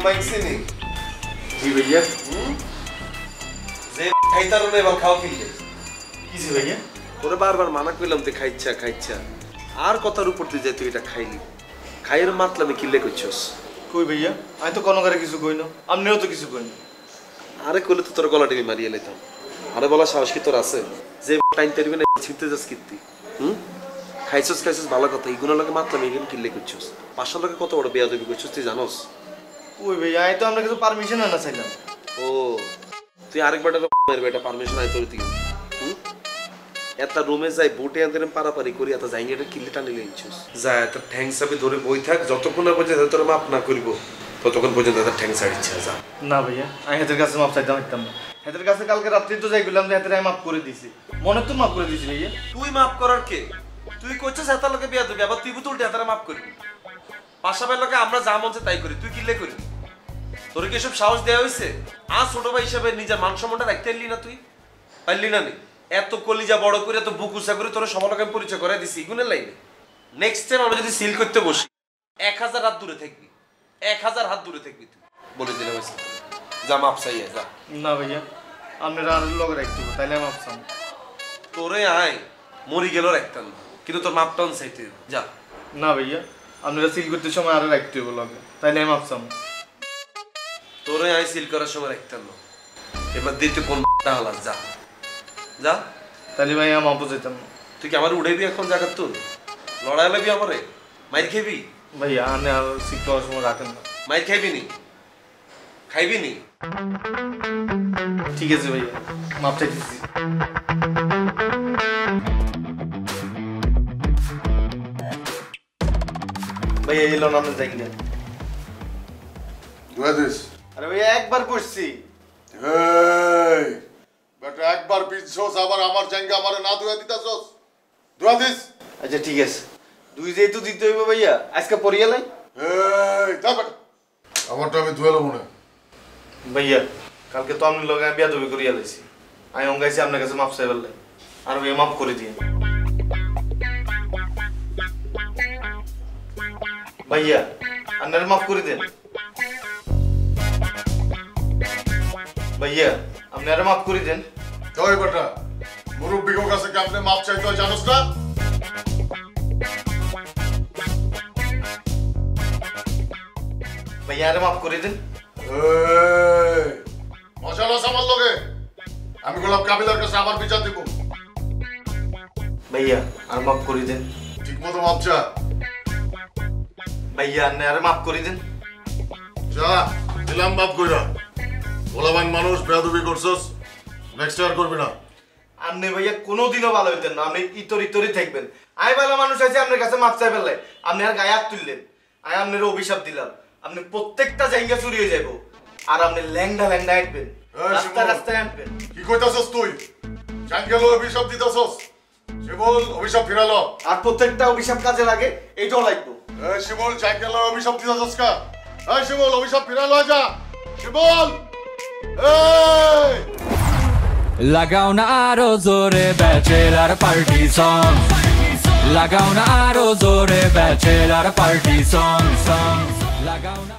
মাইকছে নি জি ভাইয়া যে খাইতারো না এবার খাও কিনলে কিছে ভাইয়া তোরে বারবার মানা কইলাম তুই খাইচ্ছা আর কথার উপর তুই যাই তুই এটা খাইলি খাইয়ের মাতলামে কিনলে করছস কই ভাইয়া আমি তো কোনো করে কিছু কই না আপনিও তো কিছু কই না আরে কইলে তো তোর গলা টিপে মারিয়ে লাইতাম আরে বলা সাহস কি তোর আছে যে টাইম তেরবি না ছিনতে যাস কীর্তি খাইছস ভালো কথা এইগুলো লাগে মাতলামে এখানে কিনলে করছস পাঁচশো লোকে কত বড় বেয়াদবি করছস তুই জানোস ওই ভাইয়া আমি তো আমরা কিছু পারমিশন আনা চাইলাম ও তুই আরেকবার এটা পারমিশন আই তোর দিকে একটা রুমে যাই বুটে আনতে পারাপারি করি এত যাই এটা কিল্লে টানি লেনছিস যা এত ঠ্যাং সাবি ধরে বই থাক যতক্ষণ না পর্যন্ত তোর মাপ না করিব ততক্ষণ পর্যন্ত এত ঠ্যাং ছাড়িচ্ছে যা না ভাইয়া আমি হাতের কাছে মাপ চাইতাম একদম না হাতের কাছে কালকে রাত্রি তো যাই গেলাম যে হাতের আমি মাপ করে দিছি মনে তো মাপ করে দিছি ভাইয়া তুই মাপ করার কে তুই কইছিস এত লোকে বিয়া দিবি আবার তুই বুতুল হাতের মাপ করবি পাশাপাশি লোকে আমরা যা মন চাই তাই করি তুই কিল্লে করবি তোর কি সব সাহস দেওয়া হয়েছে আর ছোট ভাই হিসেবে নিজের মান সম্মানটা রাখতে পারলি না তুই পারলি না নি এত কলিজা বড় করে এত বুকুসা করে তোর সমালোকে পরিচয় করে দিছি গুণের লাইনে নেক্সট টাইম আমরা যদি সিল করতে বসি 1000 হাত দূরে থাকবি 1000 হাত দূরে থাকবি তুই বলে দিলাম যা মাপ চাইয়ে যা না ভাইয়া আপনারা আর লগে রাখতে তাইলে মাপ চাম তোরে আয় মরি গেল রাখতাম কিন্তু তোর মাপটাউন চাইতে যা না ভাইয়া আপনারা সিল করতে সময় আরো রাখতে হবে লগে তাইলে আমি মাপ চাম তোরে আয় সিল করার সময় রাখতাম এবার দিতে কোন হালাস যা যা তাহলে ভাই আমি মাপও যেতাম না তুই কি আমার উড়াইবি এখন জায়গার তোর লড়াই লাগবি আমারে মাইর খেবি ভাইয়া আনে আর সিল করার সময় রাখেন না মাইর খাইবি নি খাইবি নি ঠিক আছে ভাইয়া মাপ চাইতেছি ভাইয়া এলো না আমরা যাই না আরে ভাইয়া একবার করছি এই বেটা একবার পিছছস আবার আমার জায়গা আমারে না দুয়া দিতাছস দুয়া দিস আচ্ছা ঠিক আছে দুই যেহেতু দিতে হইব ভাইয়া আজকে পড়িয়া লাই এই তা বেটা আমারটা আমি দুয়া লব না ভাইয়া কালকে তো আমি লগে বিয়া দবি করিয়া লাইছি আমি অঙ্গাইছি আপনার কাছে মাপ চাইবার লাই আর ভাইয়া মাফ করে দিয়ে ভাইয়া আপনার মাফ করে দেন ভাইয়া আপনারা মাফ করে দেন ওই বেটা মুরব্বির কাছে কেমনে মাপ চাইতে হয় জানোস না ভাইয়া আরে মাফ করে দেন এই মশালা সামাল লগে আমি গোলাপ কাবিলার কাছে আমার বিচার দেব ভাইয়া আর মাফ করে দেন ঠিকমতো মাপ চা ভাইয়া আরে মাফ করে দেন যা দিলাম মাপ কইরা গোলাবান মানুষ বেয়াদবি করছস নেক্সট ইয়ার করবি না আপনি ভাইয়া কোনোদিনও ভালো হইতেন না আপনি ইতরি থাকবেন আই ভালো মানুষ আছে আপনার কাছে মাপ চাই ফেললে আপনি আর গায়ে হাত তুললেন আই আপনার অভিশাপ দিলাম আপনি প্রত্যেকটা জায়গা চুরি হয়ে যাবো আর আপনি ল্যাংডা হাঁটবেন রাস্তায় হাঁটবেন কি কইতাছস তুই জাঙ্গেল অভিশাপ দিতাছস শিবল অভিশাপ ফিরালো আর প্রত্যেকটা অভিশাপ কাজে লাগে এইটাও লাগবে এই শিবল জাঙ্গেল অভিশাপ দিতাছস কা এই শিবল অভিশাপ ফিরালো যা শিবল এই লাগাও না আরো জোরে ব্যাচেলার পার্টি সং লাগাও না আরো জোরে ব্যাচেলার পার্টি সং লাগাও না